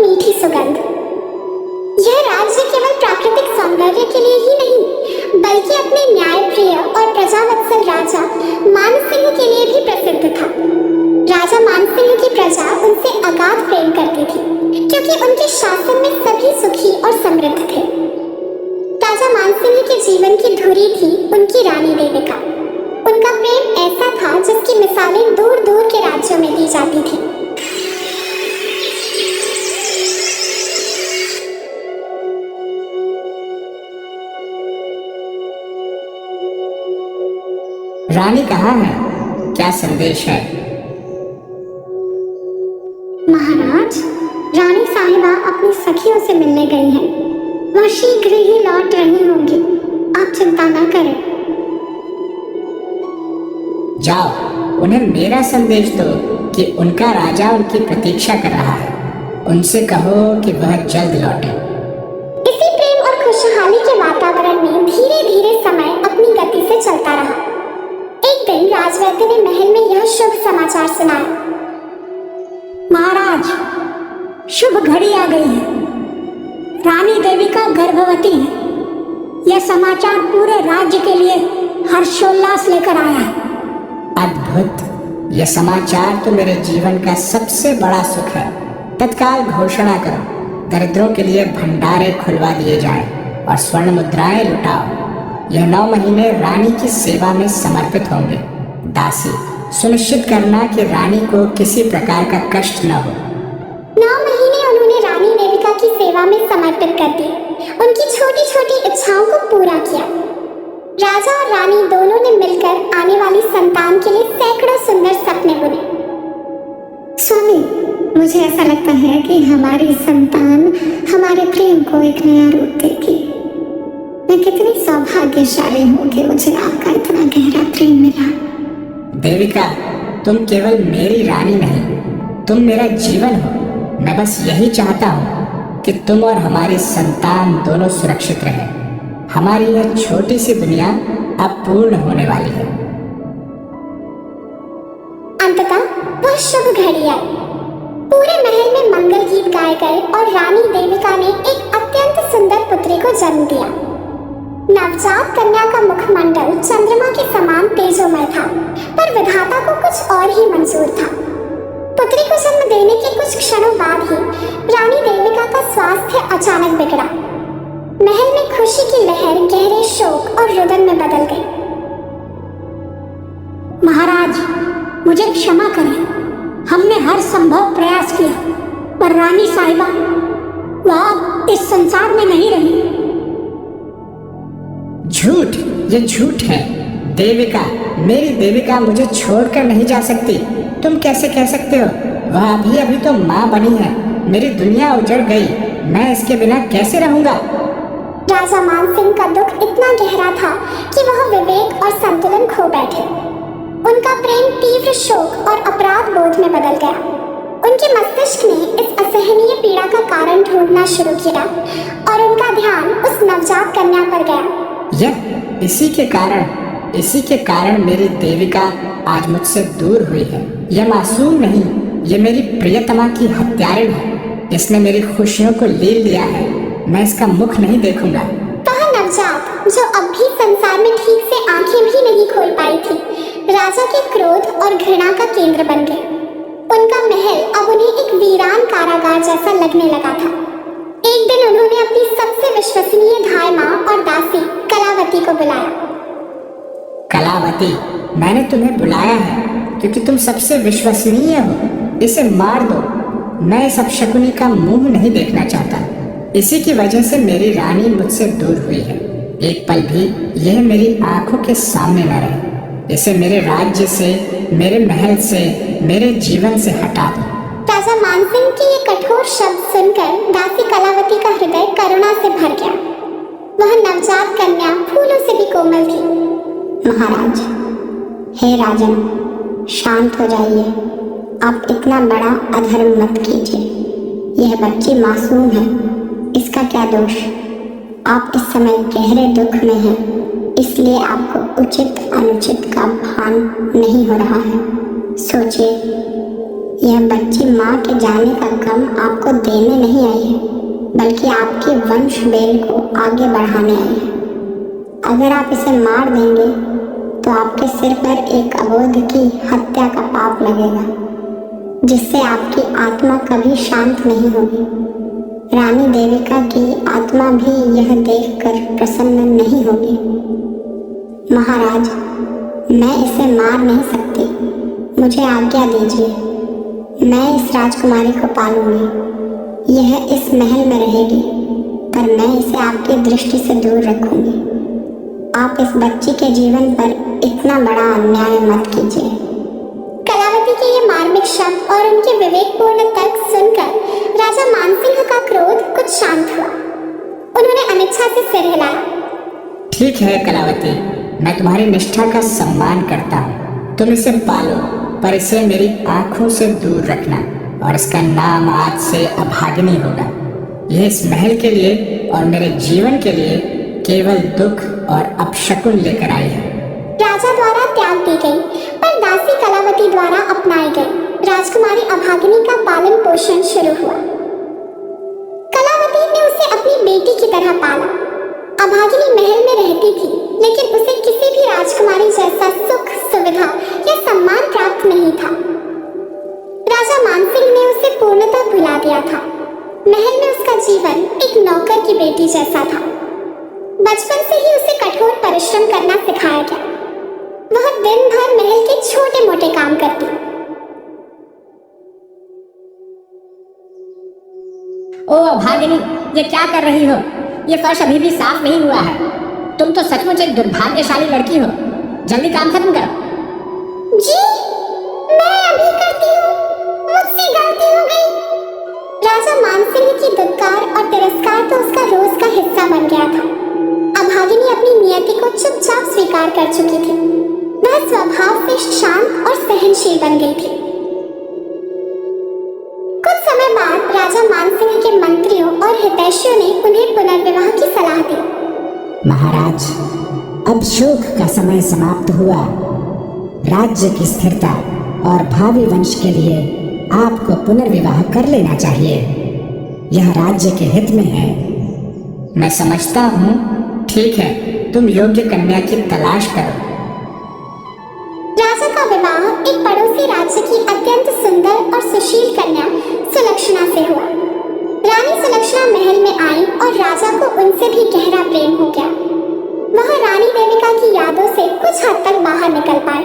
मीठी सुगंध। यह राज्य केवल प्राकृतिक सौंदर्य के लिए ही नहीं, बल्कि अपने न्यायप्रिय और प्रजावत्सल राजा मानसिंह के लिए भी प्रसिद्ध था। राजा मानसिंह की प्रजा उनसे अगाध प्रेम करती थी, क्योंकि उनके शासन में सभी सुखी और समृद्ध थे। राजा मानसिंह के जीवन की धुरी थी उनकी रानी देविका। उनका प्रेम ऐसा था जिसकी मिसालें दूर दूर के राज्यों में दी जाती थी। रानी कहाँ है? क्या संदेश है? महाराज, रानी साहिबा अपनी सखियों से मिलने गई हैं। वह शीघ्र ही लौट रही होंगी, आप चिंता न करें। जाओ, उन्हें मेरा संदेश दो कि उनका राजा उनकी प्रतीक्षा कर रहा है। उनसे कहो कि वह जल्द लौटे। इसी प्रेम और खुशहाली के वातावरण में धीरे धीरे समय अपनी गति से चलता रहा। एक दिन राजवैद्य ने महल में यह शुभ समाचार सुनाया। महाराज, शुभ घड़ी आ गई है। रानी देविका गर्भवती है। यह समाचार पूरे राज्य के लिए हर्षोल्लास लेकर आया है। अद्भुत! यह समाचार तो मेरे जीवन का सबसे बड़ा सुख है। तत्काल घोषणा करो, दरिद्रों के लिए भंडारे खुलवा दिए जाएं और स्वर्ण मुद्राएं लुटाओ। यह 9 महीने रानी की सेवा में समर्पित होंगे। दासी, सुनिश्चित करना कि रानी को किसी प्रकार का कष्ट न हो। 9 महीने उन्होंने रानी देविका की सेवा में समर्पित कर दी। उनकी छोटी छोटी इच्छाओं को पूरा किया। राजा और रानी दोनों ने मिलकर आने वाली संतान के लिए सैकड़ों सुंदर सपने बुने। स्वामी, मुझे ऐसा लगता है कि हमारी संतान हमारे प्रेम को एक नया रूप देगी। मैं कितनी सौभाग्यशाली हूँ कि मुझे आपका इतना गहरा प्रेम मिला। देविका, तुम केवल मेरी रानी नहीं, तुम मेरा जीवन हो। मैं बस यही चाहता हूँ कि तुम और हमारी संतान दोनों सुरक्षित रहें। हमारी यह छोटी सी दुनिया अब पूर्ण होने वाली है। अंततः वह शुभ घड़ी आई। पूरे महल में मंगल गीत गाए गए और रानी देविका ने एक अत्यंत सुंदर पुत्री को जन्म दिया। नवजात कन्या का मुखमंडल चंद्रमा के समान तेजोमय था, पर विधाता को कुछ और ही मंजूर था। पुत्री को जन्म देने के कुछ क्षणों बाद ही रानी देविका का स्वास्थ्य अचानक बिगड़ा। महल में खुशी की लहर गहरे शोक और रुदन में बदल गई। महाराज, मुझे क्षमा करें। हमने हर संभव प्रयास किया, पर रानी साहिबा वह अब इस संसार में नहीं रही। झूठ! ये झूठ है। देविका, मेरी देविका मुझे छोड़कर नहीं जा सकती। तुम कैसे कह सकते हो? वह अभी अभी तो माँ बनी है। मेरी दुनिया उजड़ गई। मैं इसके बिना कैसे रहूंगा? राजा मानसिंह का दुख इतना गहरा था कि वह विवेक और संतुलन खो बैठे। उनका प्रेम तीव्र शोक और अपराध बोध में बदल गया। उनके मस्तिष्क ने इस असहनीय पीड़ा का कारण ढूंढना शुरू किया और उनका ध्यान उस नवजात कन्या पर गया। यह इसी के कारण मेरी देविका आज मुझसे दूर हुई है। यह मासूम नहीं, ये मेरी प्रियतमा की हत्यारिण है। इसने मेरी खुशियों को ले लिया है। मैं इसका मुख नहीं देखूंगा। वह नवजात, जो अब भी संसार में ठीक से आंखें भी नहीं खोल पाई थी, राजा के क्रोध और घृणा का केंद्र बन गए। उनका महल अब उन्हें एक वीरान कारागार जैसा लगने लगा था। एक दिन उन्होंने अपनी सबसे विश्वसनीय धाय माँ और दासी कलावती को बुलाया। कलावती, मैंने तुम्हें बुलाया है क्योंकि तुम सबसे विश्वसनीय हो। इसे मार दो। मैं इस अपशकुनी का मुंह नहीं देखना चाहता। इसी की वजह से मेरी रानी मुझसे दूर हुई है। एक पल भी यह मेरी आंखों के सामने न रहे। इसे मेरे राज्य से, मेरे महल से, मेरे जीवन से हटा दो। राजा मानसिंह के ये कठोर शब्द सुनकर दासी कलावती का हृदय करुणा से भर गया। वह नवजात कन्या फूलों से भी कोमल थी। महाराज, हे राजन, शांत हो जाइए। आप इतना बड़ा अधर्म मत कीजिए। यह बच्ची मासूम है, इसका क्या दोष? आप इस समय गहरे दुख में हैं, इसलिए आपको उचित अनुचित का भान नहीं हो रहा है। सोचिए, यह बच्ची माँ के जाने का गम आपको देने नहीं आई है, बल्कि आपके वंश बेल को आगे बढ़ाने आई है। अगर आप इसे मार देंगे तो आपके सिर पर एक अबोध की हत्या का पाप लगेगा, जिससे आपकी आत्मा कभी शांत नहीं होगी। रानी देविका की आत्मा भी यह देखकर प्रसन्न नहीं होगी। महाराज, मैं इसे मार नहीं सकती, मुझे आज्ञा दीजिए। मैं इस राजकुमारी को पालूंगी। यह इस महल में रहेगी, पर मैं इसे आपकी दृष्टि से दूर रखूंगी। आप इस बच्ची के जीवन पर इतना बड़ा अन्याय मत कीजिए। कलावती के ये मार्मिक शब्द और उनके विवेकपूर्ण तर्क सुनकर राजा मानसिंह का क्रोध कुछ शांत हुआ। उन्होंने अनिच्छा से सिर हिलाया। ठीक है कलावती, मैं तुम्हारी निष्ठा का सम्मान करता हूँ। तुम इसे पालो, पर इसे मेरी आंखों से दूर रखना, और इसका नाम आज से अभागिनी होगा। यह इस महल के लिए और मेरे जीवन के लिए केवल दुख और अपशकुन लेकर आई है। राजा द्वारा त्याग दी गई, पर दासी कलावती द्वारा अपनाई गई राजकुमारी अभागिनी का पालन पोषण शुरू हुआ। कलावती ने उसे अपनी बेटी की तरह पाला। अभागिनी महल में रहती थी, लेकिन उसे किसी भी राजकुमारी जैसा सुख, सुविधा या सम्मान प्राप्त नहीं था। राजा मानसिंह ने उसे पूर्णतः भुला दिया था। महल में उसका जीवन एक नौकर की बेटी जैसा था। बचपन से ही उसे कठोर परिश्रम करना सिखाया गया। वह दिन भर महल के छोटे मोटे काम करती। ओ अभागिनी, ये क्या कर रही हो? ये फर्श अभी भी साफ नहीं हुआ है। तुम तो सचमुच एक दुर्भाग्यशाली लड़की हो। जल्दी काम खत्म करो। जी, मैं अभी करती हूँ, मुझसे गलती हो गई। राजा मानसिंह की दुत्कार और तिरस्कार तो उसका रोज का हिस्सा बन गया था। अभागिनी अपनी नियति को चुपचाप स्वीकार कर चुकी थी। वह स्वभाव से शांत और सहनशील बन गई थी। कुछ समय बाद राजा मानसिंह के मंत्रियों और हितैषियों ने उन्हें पुनर्विवाह की सलाह दी। महाराज, अब शोक का समय समाप्त हुआ। राज्य की स्थिरता और भावी वंश के लिए आपको पुनर्विवाह कर लेना चाहिए। यह राज्य के हित में है। मैं समझता हूँ। ठीक है, तुम योग्य कन्या की तलाश करो। राजा का विवाह एक पड़ोसी राज्य की अत्यंत सुंदर और सुशील कन्या सुलक्षणा से हुआ। रानी सुलक्षणा महल में आई और राजा को उनसे भी गहरा प्रेम हो गया। वह रानी देविका की यादों से कुछ हद तक बाहर निकल पाए।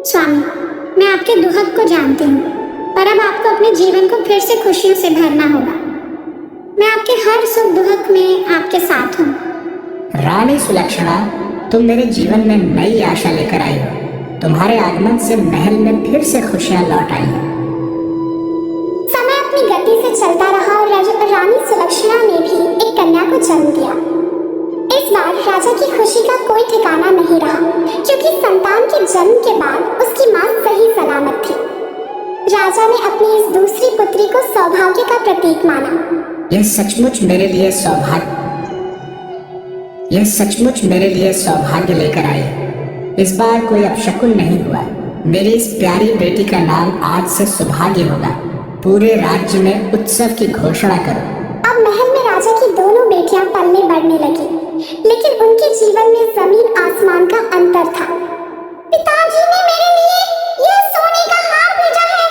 स्वामी, मैं आपके दुहक को जानती हूँ, पर अब आपको अपने जीवन को फिर से खुशियों से भरना होगा। मैं आपके हर सुख दुहक में आपके साथ हूँ। रानी सुलक्षणा, तुम मेरे जीवन में नई आशा लेकर आई हो। तुम्हारे आगमन से महल में फिर से खुशियां लौट आई हैं। समय अपनी गति से चलता रहा और रानी सुलक्षणा ने भी एक कन्या को जन्म दिया। इस बार राजा की खुशी का कोई ठिकाना नहीं रहा, क्योंकि संतान के जन्म के बाद उसकी मां सही सलामत थी। राजा ने अपनी इस दूसरी पुत्री को सौभाग्य का प्रतीक माना। यह सचमुच मेरे लिए सौभाग्य लेकर आई। इस बार कोई अपशकुन नहीं हुआ। मेरी इस प्यारी बेटी का नाम आज से सौभाग्य होगा। पूरे राज्य में उत्सव की घोषणा करो। अब महल में राजा की दोनों बेटियां पलने बढ़ने लगी, लेकिन उनके जीवन में जमीन आसमान का अंतर था। पिताजी ने मेरे लिए यह सोने का हार भेजा है।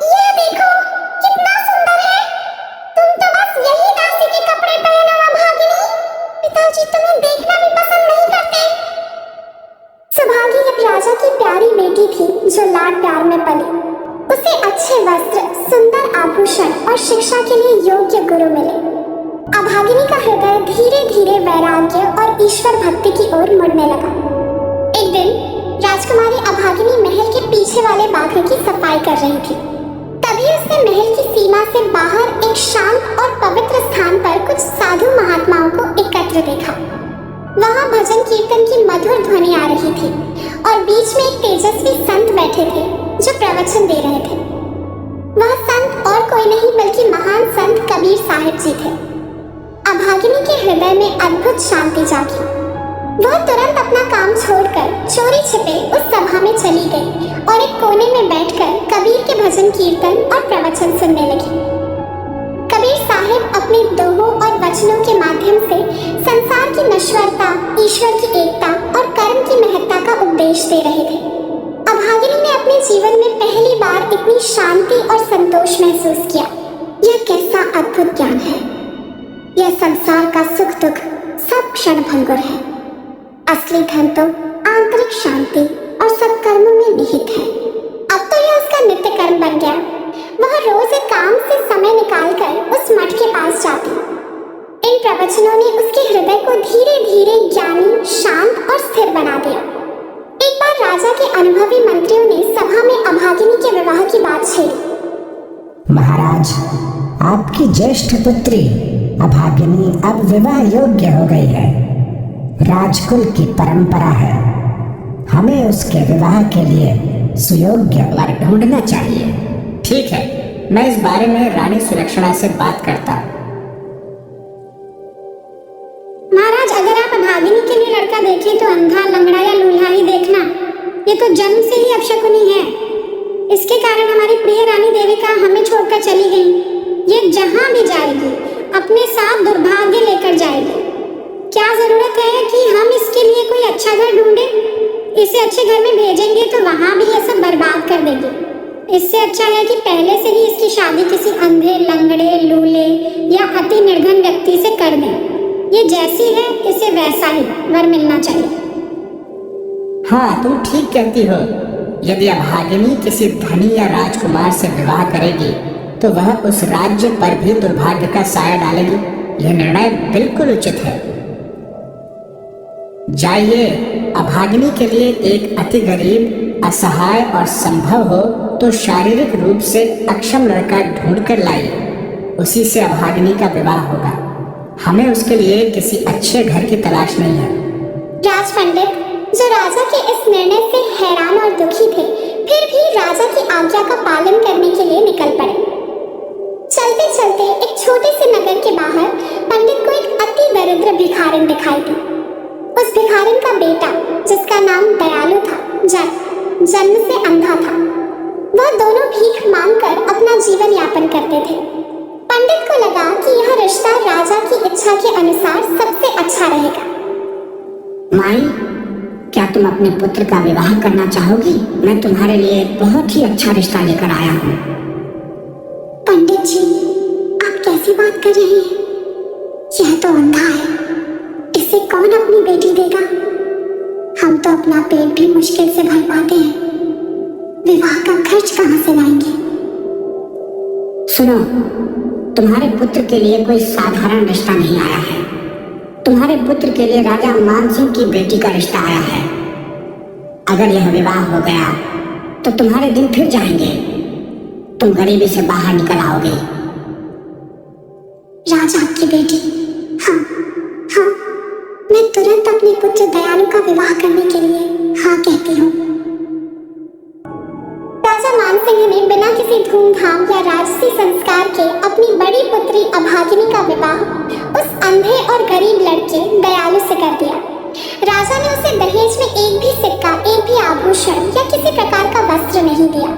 ये देखो, कितना सुंदर है। तुम तो बस यही दासी के कपड़े पहनो अभागिनी। पिताजी तुम्हें देखना भी पसंद नहीं करते। सुभागी एक राजा की प्यारी बेटी थी जो लाड प्यार में पली। उसे अच्छे वस्त्र, सुंदर आभूषण और शिक्षा के लिए योग्य गुरु मिले। अभागिनी का हृदय धीरे धीरे वैराग्य और ईश्वर भक्ति की ओर मुड़ने लगा। एक दिन राजकुमारी अभागिनी महल के पीछे वाले बाग की सफाई कर रही थी। तभी उसने महल की सीमा से बाहर एक शांत और पवित्र स्थान पर कुछ साधु महात्माओं को एकत्र देखा। वहां भजन कीर्तन की मधुर ध्वनि आ रही थी और बीच में एक तेजस्वी संत बैठे थे जो प्रवचन दे रहे थे। वह संत और कोई नहीं बल्कि महान संत कबीर साहिब जी थे। अभागिनी के हृदय में अद्भुत शांति जागी। वह तुरंत अपना काम छोड़कर चोरी छिपे उस सभा में चली गई और एक कोने में बैठकर कबीर के भजन कीर्तन और प्रवचन सुनने लगी। कबीर साहिब अपने दोहों और वचनों के माध्यम से संसार की नश्वरता, ईश्वर की एकता और कर्म की महत्ता का उपदेश दे रहे थे। अभागिनी ने अपने जीवन में पहली बार इतनी शांति और संतोष महसूस किया। यह कैसा अद्भुत ज्ञान है। यह संसार का सुख दुख सब क्षण भंगुर है। असली धन तो आंतरिक शांति और सत्कर्मों में निहित है। अब तो यह उसका नित्य कर्म बन गया। वह रोज एक काम से समय निकालकर उस मठ के पास जाती। इन प्रवचनों ने उसके हृदय को धीरे धीरे ज्ञानी, शांत और स्थिर बना दिया। एक बार राजा के अनुभवी मंत्रियों ने सभा में अभागिनी के विवाह की बात छेड़ी। महाराज, आपकी ज्येष्ठ पुत्री अभागिनी अब विवाह योग्य हो गई है। राजकुल की परंपरा है, हमें उसके विवाह के लिए सुयोग्य वर ढूंढना चाहिए। ठीक है, मैं इस बारे में रानी सुलक्षणा से बात करता हूँ। महाराज, अगर आप अभागिनी के लिए लड़का देखें तो अंधा, लंगड़ा या लूल्हा ही देखना। ये तो जन्म से ही अपशकुनी है। इसके कारण हमारी प्रिय रानी देविका हमें छोड़कर चली गई। ये जहाँ भी जाएगी अपने साथ दुर्भाग्य लेकर जाएगी। क्या जरूरत है कि हम इसके लिए कोई अच्छा घर ढूंढें? इसे अच्छे घर में भेजेंगे तो वहाँ भी ये सब बर्बाद कर देगी। इससे अच्छा है कि पहले से ही इसकी शादी किसी अंधे, लंगड़े, लूले या अति निर्धन व्यक्ति से कर दें। ये जैसी है इसे वैसा ही वर मिलना चाहिए। हाँ, तुम ठीक कहती हो। यदि अभागिनी किसी धनी या राजकुमार से विवाह करेगी तो वह उस राज्य पर भी दुर्भाग्य का साया डालेगी। यह निर्णय बिल्कुल उचित है। जाइए, अभागिनी के लिए एक अति गरीब, असहाय और संभव हो तो शारीरिक रूप से अक्षम लड़का ढूंढकर लाइए। उसी से अभागिनी का विवाह होगा। हमें उसके लिए किसी अच्छे घर की तलाश नहीं है। राज पंडित, जो राजा के इस निर्णय से हैरान और दुखी थे, फिर भी राजा की आज्ञा का पालन करने के लिए निकल पड़े। चलते चलते एक छोटे से नगर के बाहर पंडित को एक अति दरिद्र भिखारिन दिखाई दी। उस भिखारिन का बेटा, जिसका नाम दयालु था, जन्म से अंधा था। वह दोनों भीख मांगकर अपना जीवन यापन करते थे। पंडित को लगा कि यह रिश्ता राजा की इच्छा के अनुसार सबसे अच्छा रहेगा। माई, क्या तुम अपने पुत्र का विवाह करना चाहोगी? मैं तुम्हारे लिए बहुत ही अच्छा रिश्ता लेकर आया हूँ। पंडित जी, आप कैसी बात कर रहे हैं? यह तो अंधा है, इसे कौन अपनी बेटी देगा? हम तो अपना पेट भी मुश्किल से भर पाते हैं। विवाह का खर्च कहाँ से लाएंगे? सुनो, तुम्हारे पुत्र के लिए कोई साधारण रिश्ता नहीं आया है। तुम्हारे पुत्र के लिए राजा मानसिंह की बेटी का रिश्ता आया है। अगर यह विवाह हो गया तो तुम्हारे दिन फिर जाएंगे। तुम गरीबी से बाहर निकल आओगे। राजा की बेटी? हाँ, मैं तुरंत अपने पुत्र दयालु का विवाह करने के लिए हाँ कहती हूँ। राजा मानसिंह ने बिना किसी धूमधाम या राजसी संस्कार के अपनी बड़ी पुत्री अभागिनी का विवाह उस अंधे और गरीब लड़के दयालु से कर दिया। राजा ने उसे दहेज में एक भी सिक्का, एक भी आभूषण या किसी प्रकार का वस्त्र नहीं दिया।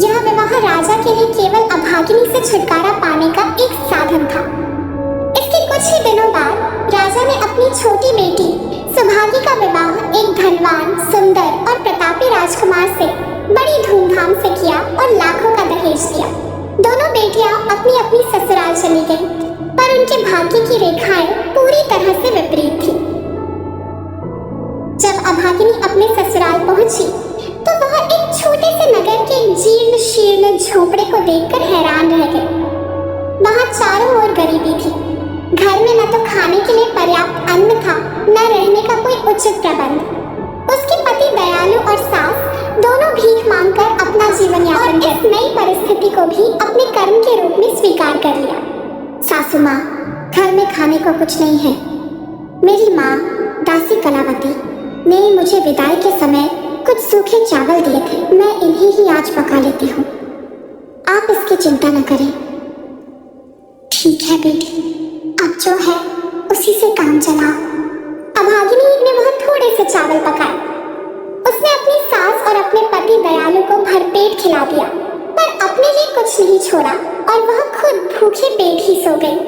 यह विवाह राजा के लिए केवल अभागिनी से छुटकारा पाने का एक साधन था। इसके कुछ ही दिनों बाद राजा ने अपनी छोटी बेटी सुभागी का विवाह एक धनवान, सुंदर और प्रतापी राजकुमार से बड़ी धूमधाम से किया और लाखों का दहेज दिया। दोनों बेटियां अपनी अपनी ससुराल चली गईं, पर उनके भाग्य की रेखाएं पूरी तरह से विपरीत थी। जब अभागिनी अपने ससुराल पहुंची तो वह एक छोटे से नगर के जीर्ण शीर्ण झोपड़े को देखकर हैरान रह गई। वहां चारों ओर गरीबी थी। घर में न तो खाने के लिए पर्याप्त अन्न था, न रहने का कोई उचित प्रबंध। उसके पति दयालु और सास दोनों भीख मांगकर अपना जीवन यापन करते। इस नई परिस्थिति को भी अपने कर्म के रूप में स्वीकार कर लिया। सासू माँ, घर में खाने को कुछ नहीं है। मेरी माँ दासी कलावती ने मुझे विदाई के समय कुछ सूखे चावल दिए थे। मैं इन्हीं ही आज पका लेती हूँ। आप इसकी चिंता न करें। ठीक है बेटी, अब जो है उसी से काम चलाओ। अभागिनी ने वह थोड़े से चावल पकाए। उसने अपनी सास और अपने पति पति दयालु को भरपेट खिला दिया, पर अपने लिए कुछ नहीं छोड़ा और वह खुद भूखे पेट ही सो गई।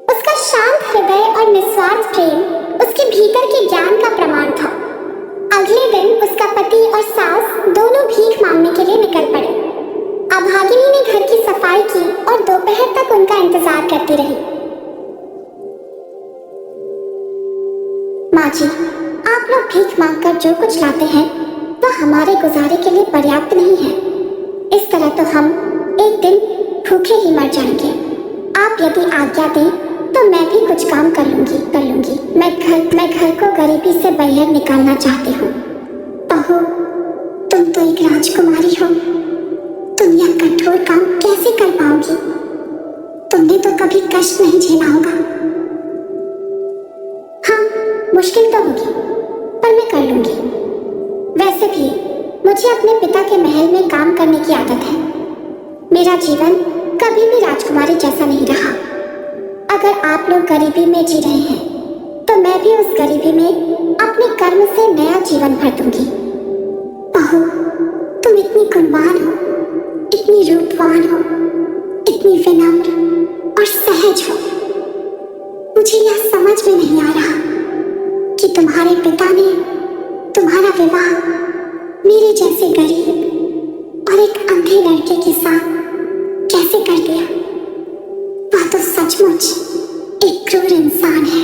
उसका शांत हृदय और निस्वार्थ प्रेम उसके भीतर के ज्ञान का प्रमाण था। अगले दिन उसका पति और सास दोनों भीख मांगने के लिए निकल पड़े। अभागिनी ने घर की सफाई की और दोपहर तक उनका इंतजार करती रही। माँ जी, आप लोग भीख मांगकर जो कुछ लाते हैं वह हमारे गुजारे के लिए पर्याप्त नहीं है। इस तरह तो हम एक दिन भूखे ही मर जाएंगे। आप यदि आज्ञा दें तो मैं भी कुछ काम कर लूंगी। मैं घर को गरीबी से बाहर निकालना चाहती हूँ। बहू, तुम तो एक राजकुमारी हो, तुम यह कठोर काम कैसे कर पाओगी? तुमने तो कभी कष्ट नहीं झेला होगा। हाँ, मुश्किल तो होगी, पर मैं कर लूंगी। वैसे भी मुझे अपने पिता के महल में काम करने की आदत है। मेरा जीवन कभी भी राजकुमारी जैसा नहीं रहा। अगर आप लोग गरीबी में जी रहे हैं तो मैं भी उस गरीबी में अपने कर्म से नया जीवन भर दूंगी। बहू, तुम इतनी गुणवान हो, इतनी रूपवान हो, इतनी विनम्र और सहज हो। मुझे यह समझ में नहीं आ रहा कि तुम्हारे पिता ने तुम्हारा विवाह मेरे जैसे गरीब और एक अंधे लड़के के साथ कैसे कर दिया। वह तो सचमुच एक क्रूर इंसान है।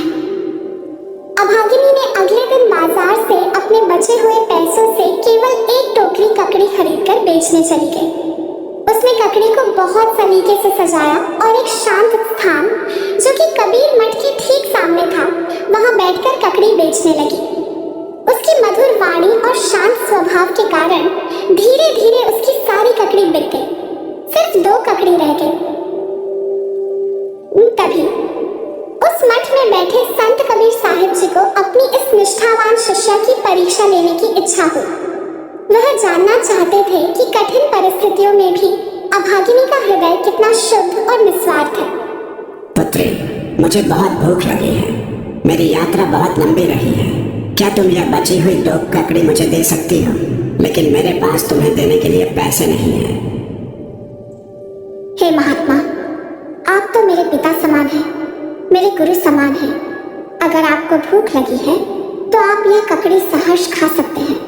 अभागिनी ने अगले दिन बाजार से अपने बचे हुए पैसों से केवल एक टोकरी ककड़ी खरीदकर बेचने चली गई। उसने ककड़ी को बहुत सलीके से सजाया और एक शांत स्थान जो कि कबीर मठ के ठीक सामने था, वहां बैठकर ककड़ी बेचने लगी। उसकी मधुर वाणी और शांत स्वभाव के कारण धीरे धीरे उसकी सारी ककड़ी बिक गई। सिर्फ 2 ककड़ी रह गई। तभी उस मठ में बैठे संत कबीर साहिब जी को अपनी इस निष्ठावान शिष्या की परीक्षा लेने की इच्छा हुई। वह जानना चाहते थे कि कठिन परिस्थितियों में भी अभागिनी का हृदय कितना शुद्ध और निस्वार्थ है। पुत्री, मुझे बहुत भूख लगी है। मेरी यात्रा बहुत लंबी रही है। क्या तुम यह बची हुई 2 ककड़ी मुझे दे सकती हो? लेकिन मेरे पास तुम्हें देने के लिए पैसे नहीं हैं। हे महात्मा, आप तो मेरे पिता समान हैं, मेरे गुरु समान हैं। अगर आपको भूख लगी है तो आप यह ककड़ी सहर्ष खा सकते हैं।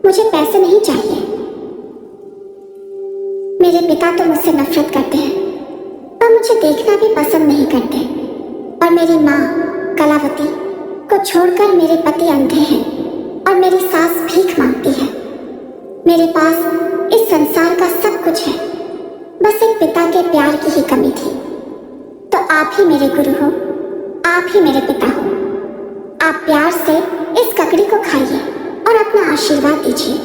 मुझे पैसे नहीं चाहिए। मेरे पिता तो मुझसे नफरत करते हैं और मुझे देखना भी पसंद नहीं करते। और मेरी माँ कलावती को छोड़कर मेरे पति अंधे हैं और मेरी सास भीख मांगती है। मेरे पास इस संसार का सब कुछ है, बस एक पिता के प्यार की ही कमी थी। तो आप ही मेरे गुरु हो, आप ही मेरे पिता हो। आप प्यार से इस ककड़ी को खाइए और अपना आशीर्वाद दीजिए।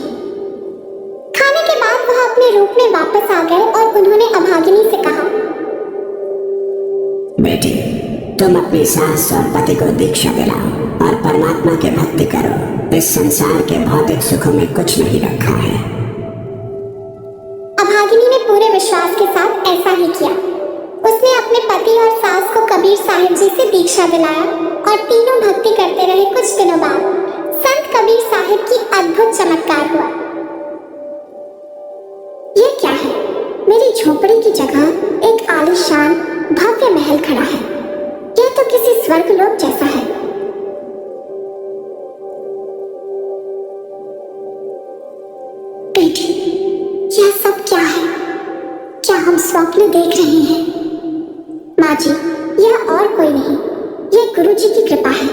खाने के बाद वह अपने रूप में वापस आ गए और उन्होंने अभागिनी से कहा, बेटी, तुम अपनी सास और पति को दीक्षा दिलाओ और परमात्मा की भक्ति करो। इस संसार के भौतिक सुखों में कुछ नहीं रखा है। अभागिनी ने पूरे विश्वास के साथ ऐसा ही किया। उसने अपने पति और सास को कबीर साहिब जी से दीक्षा दिलाया और तीनों भक्ति करते रहे। कुछ दिनों बाद संत कबीर साहिब की अद्भुत चमत्कार हुआ। यह क्या है? मेरी झोपड़ी की जगह एक आलीशान भव्य महल खड़ा है। यह तो किसी स्वर्गलोक जैसा है। बेटी, यह सब क्या है? क्या हम स्वप्न देख रहे हैं? माँ जी, यह और कोई नहीं, यह गुरु जी की कृपा है।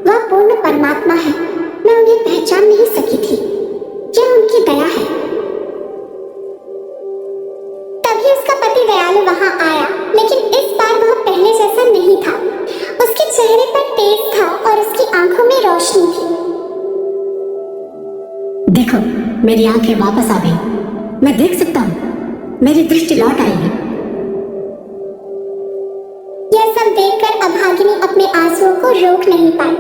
वह पूर्ण परमात्मा है। मैं उन्हें पहचान नहीं सकी थी। यह उनकी दया है। तभी उसका पति दयालु वहां आया, लेकिन इस बार वह पहले जैसा नहीं था। उसके चेहरे पर तेज था और उसकी आंखों में रोशनी थी। देखो, मेरी आंखें वापस आ गई। मैं देख सकता हूँ, मेरी दृष्टि लौट आई है। यह सब देखकर अभागिनी अपने आंसुओं को रोक नहीं पाई।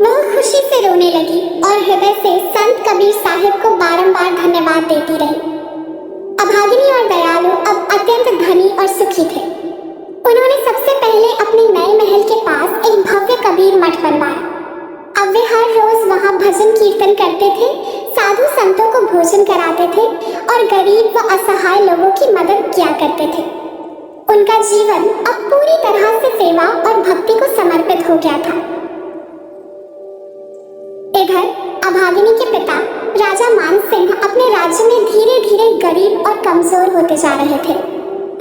वह खुशी से रोने लगी और हृदय से संत कबीर साहिब को बारंबार धन्यवाद देती रही। अभागिनी और दयालु अब अत्यंत धनी और सुखी थे। उन्होंने सबसे पहले अपने नए महल के पास एक भव्य कबीर मठ बनवाया। अब वे हर रोज वहां भजन कीर्तन करते थे, साधु संतों को भोजन कराते थे और गरीब व असहाय लोगों की मदद किया करते थे। उनका जीवन अब पूरी तरह से सेवा और भक्ति को समर्पित हो गया था। इधर अभागिनी के पिता राजा मानसिंह अपने राज्य में धीरे धीरे गरीब और कमजोर होते जा रहे थे।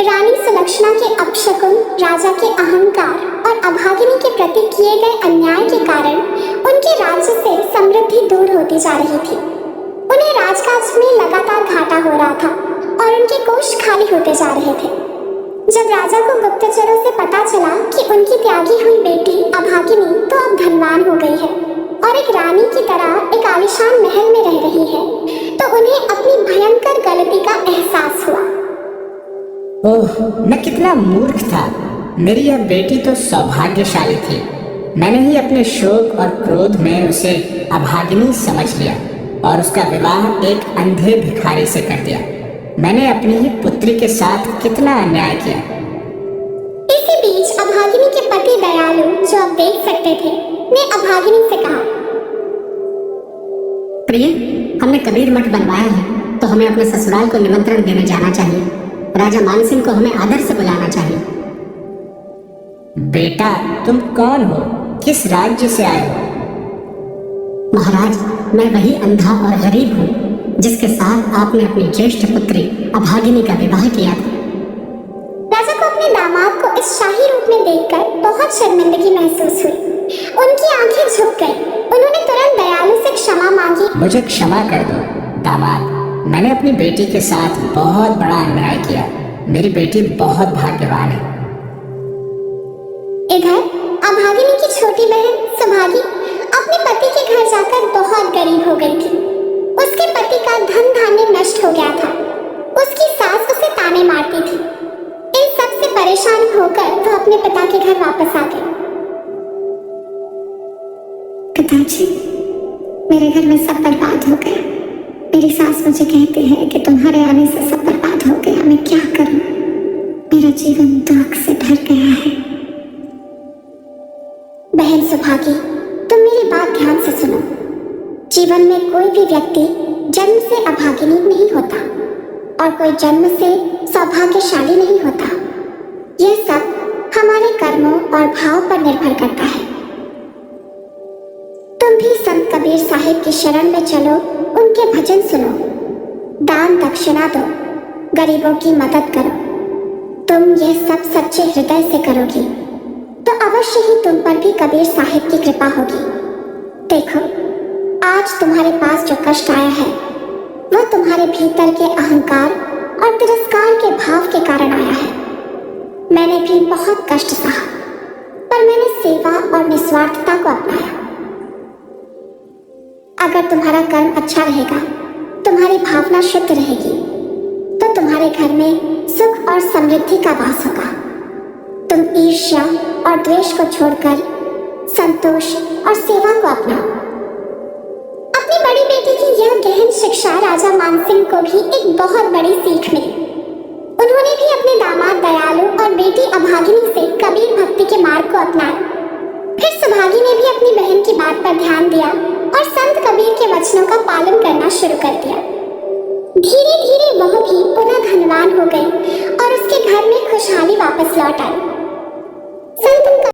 रानी सुलक्षणा के अपशकुन, राजा के अहंकार और अभागिनी के प्रति किए गए अन्याय के कारण उनके राज्य से समृद्धि दूर होती जा रही थी। उन्हें राजकाज में लगातार घाटा हो रहा था और उनके कोष खाली होते जा रहे थे। जब राजा को गुप्तचरों से पता चला कि उनकी त्यागी हुई बेटी अभागिनी तो अब धनवान हो गई है और एक रानी की तरह एक आलीशान महल में रह रही है, तो उन्हें अपनी भयंकर गलती का एहसास हुआ। ओह, मैं कितना मूर्ख था। मेरी यह बेटी तो सौभाग्यशाली थी। मैंने ही अपने शोक और क्रोध में उसे अभागिनी समझ लिया और उसका विवाह एक अंधे भिखारी से कर दिया। मैंने अपनी ही पुत्री के साथ कितना अन्याय किया। इसी बीच अभागिनी के पति दयालु, जो आप देख सकते थे, ने अभागिनी से कहा, प्रिय, हमने कबीर मठ बनवाया है तो हमें अपने ससुराल को निमंत्रण देने जाना चाहिए। राजा मानसिंह को हमें आदर से बुलाना चाहिए। बेटा, तुम कौन हो? किस राज्य से आए हो? महाराज, मैं वही अंधा और गरीब हूँ जिसके साथ आपने अपनी ज्येष्ठ पुत्री अभागिनी का विवाह किया था। राजा को अपने दामाद को इस शाही रूप में देखकर बहुत शर्मिंदगी महसूस हुई। उनकी आंखें झुक गईं। उन्होंने तुरंत दयालु से क्षमा मांगी। मुझे क्षमा कर दो दामाद, मैंने अपनी बेटी के साथ बहुत बड़ा अन्याय किया। मेरी बेटी बहुत भाग्यवान है। इधर अभागिनी की छोटी बहन सुभागी अपने पति के घर जाकर बहुत गरीब हो गई थी। उसके पति का धन धान्य नष्ट हो गया था। उसकी सास उसे ताने मारती थी। इन सब से परेशान होकर वह अपने पिता के घर वापस आ गई। पिताजी, मेरे घर में सब बर्बाद हो गया। मेरी सास मुझे कहती है कि तुम्हारे आने से सब बर्बाद हो गया। मैं क्या करूं? मेरा जीवन दुख से भर गया है। बहन सुभागी, तुम मेरी बात ध्यान से सुनो। जीवन में कोई भी व्यक्ति जन्म से अभागिनी नहीं होता और कोई जन्म से सौभाग्यशाली नहीं होता। यह सब हमारे कर्मों और भाव पर निर्भर करता है। तुम भी संत कबीर साहिब की शरण में चलो, उनके भजन सुनो, दान दक्षिणा दो, गरीबों की मदद करो। तुम यह सब सच्चे हृदय से करोगी तो अवश्य ही तुम पर भी कबीर साहिब की कृपा होगी। देखो, आज तुम्हारे पास जो कष्ट आया है वह तुम्हारे भीतर के अहंकार और तिरस्कार के भाव के कारण आया है। मैंने भी बहुत कष्ट सहा, पर मैंने सेवा और निस्वार्थता को अपनाया। अगर तुम्हारा कर्म अच्छा रहेगा, तुम्हारी भावना शुद्ध रहेगी, तो तुम्हारे घर में सुख और समृद्धि का वास होगा। तुम ईर्ष्या और द्वेष को छोड़कर संतोष और सेवा को अपनाओ। अपनी बड़ी बेटी की यह गहन शिक्षा राजा मानसिंह को भी एक बहुत बड़ी सीख मिली। उन्होंने भी अपने दामाद दयालु और बेटी अभागिनी से कबीर भक्ति के मार्ग को अपनाया। फिर सुभागी ने भी अपनी बहन की बात पर ध्यान दिया और संत कबीर के वचनों का पालन करना शुरू कर दिया। धीरे धीरे वह भी पुनः धनवान हो गई और उसके घर में खुशहाली वापस लौट आई। संत